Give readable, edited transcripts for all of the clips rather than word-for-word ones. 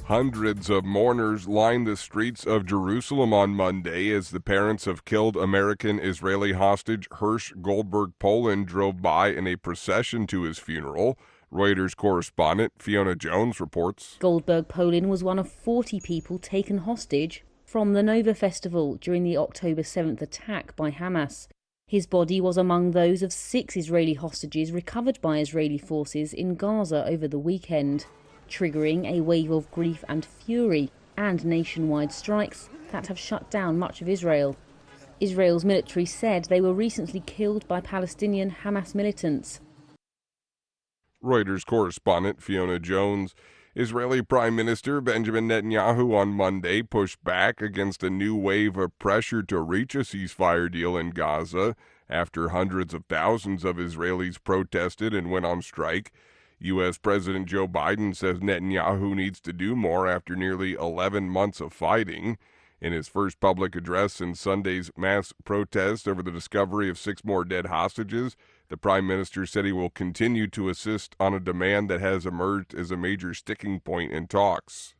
Hundreds of mourners lined the streets of Jerusalem on Monday as the parents of killed American-Israeli hostage Hirsch Goldberg Poland drove by in a procession to his funeral. Reuters correspondent Fiona Jones reports. Goldberg Poland was one of 40 people taken hostage from the Nova Festival during the October 7th attack by Hamas. His body was among those of 6 Israeli hostages recovered by Israeli forces in Gaza over the weekend, triggering a wave of grief and fury and nationwide strikes that have shut down much of Israel. Israel's military said they were recently killed by Palestinian Hamas militants. Reuters correspondent Fiona Jones. Israeli Prime Minister Benjamin Netanyahu on Monday pushed back against a new wave of pressure to reach a ceasefire deal in Gaza after hundreds of thousands of Israelis protested and went on strike. U.S. President Joe Biden says Netanyahu needs to do more after nearly 11 months of fighting. In his first public address since Sunday's mass protest over the discovery of 6 more dead hostages, the Prime Minister said he will continue to assist on a demand that has emerged as a major sticking point in talks.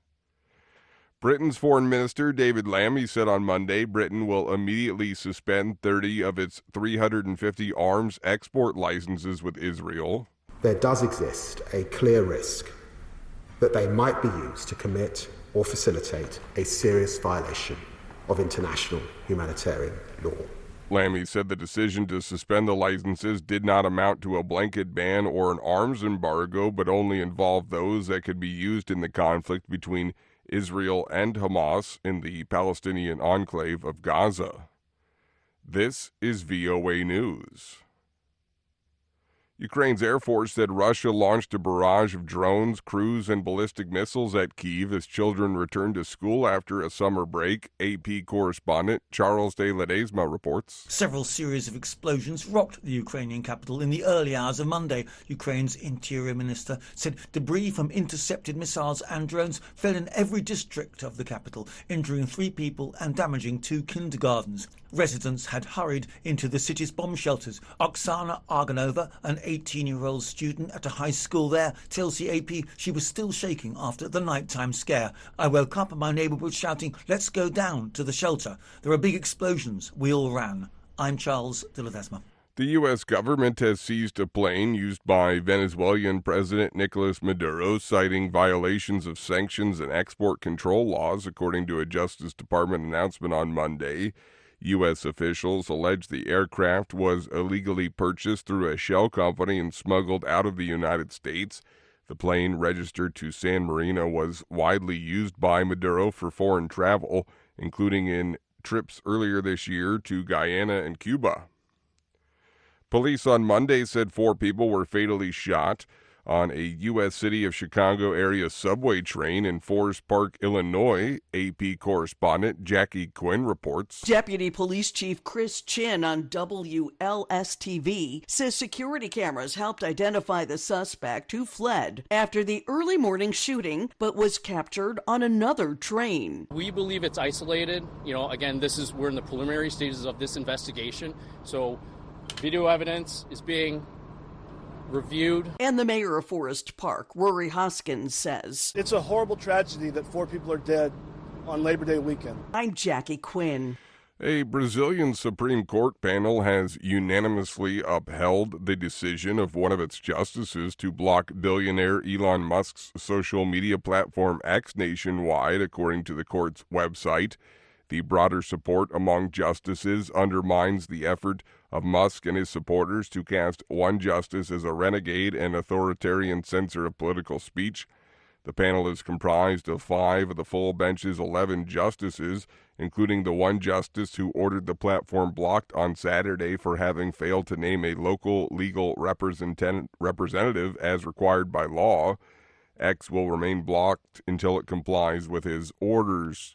Britain's Foreign Minister David Lammy said on Monday Britain will immediately suspend 30 of its 350 arms export licenses with Israel. There does exist a clear risk that they might be used to commit or facilitate a serious violation of international humanitarian law. Lammy said the decision to suspend the licenses did not amount to a blanket ban or an arms embargo, but only involved those that could be used in the conflict between Israel and Hamas in the Palestinian enclave of Gaza. This is VOA News. Ukraine's Air Force said Russia launched a barrage of drones, cruise, and ballistic missiles at Kyiv as children returned to school after a summer break. AP correspondent Charles de Ledesma reports. Several series of explosions rocked the Ukrainian capital in the early hours of Monday. Ukraine's interior minister said debris from intercepted missiles and drones fell in every district of the capital, injuring 3 people and damaging 2 kindergartens. Residents had hurried into the city's bomb shelters. Oksana Arganova, an 18-year-old student at a high school there, tells the AP she was still shaking after the nighttime scare. I woke up and my neighbour was shouting, "Let's go down to the shelter. There are big explosions." We all ran. I'm Charles de Ledesma. The U.S. government has seized a plane used by Venezuelan President Nicolas Maduro, citing violations of sanctions and export control laws, according to a Justice Department announcement on Monday. U.S. officials allege the aircraft was illegally purchased through a shell company and smuggled out of the United States. The plane, registered to San Marino, was widely used by Maduro for foreign travel, including in trips earlier this year to Guyana and Cuba. Police on Monday said 4 people were fatally shot on a U.S. City of Chicago area subway train in Forest Park, Illinois. AP correspondent Jackie Quinn reports. Deputy Police Chief Chris Chin on WLS-TV says security cameras helped identify the suspect who fled after the early morning shooting but was captured on another train. We believe it's isolated. Again, we're in the preliminary stages of this investigation, so video evidence is being reviewed. And the mayor of Forest Park, Rory Hoskins, says it's a horrible tragedy that 4 people are dead on Labor Day weekend. I'm Jackie Quinn. A Brazilian Supreme Court panel has unanimously upheld the decision of one of its justices to block billionaire Elon Musk's social media platform X nationwide, according to the court's website. The broader support among justices undermines the effort of Musk and his supporters to cast one justice as a renegade and authoritarian censor of political speech. The panel is comprised of 5 of the full bench's 11 justices, including the one justice who ordered the platform blocked on Saturday for having failed to name a local legal representative as required by law. X will remain blocked until it complies with his orders.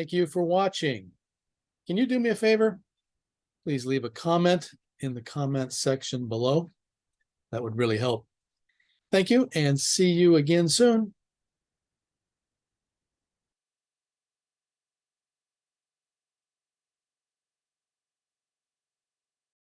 Thank you for watching. Can you do me a favor? Please leave a comment in the comment section below. That would really help. Thank you, and see you again soon.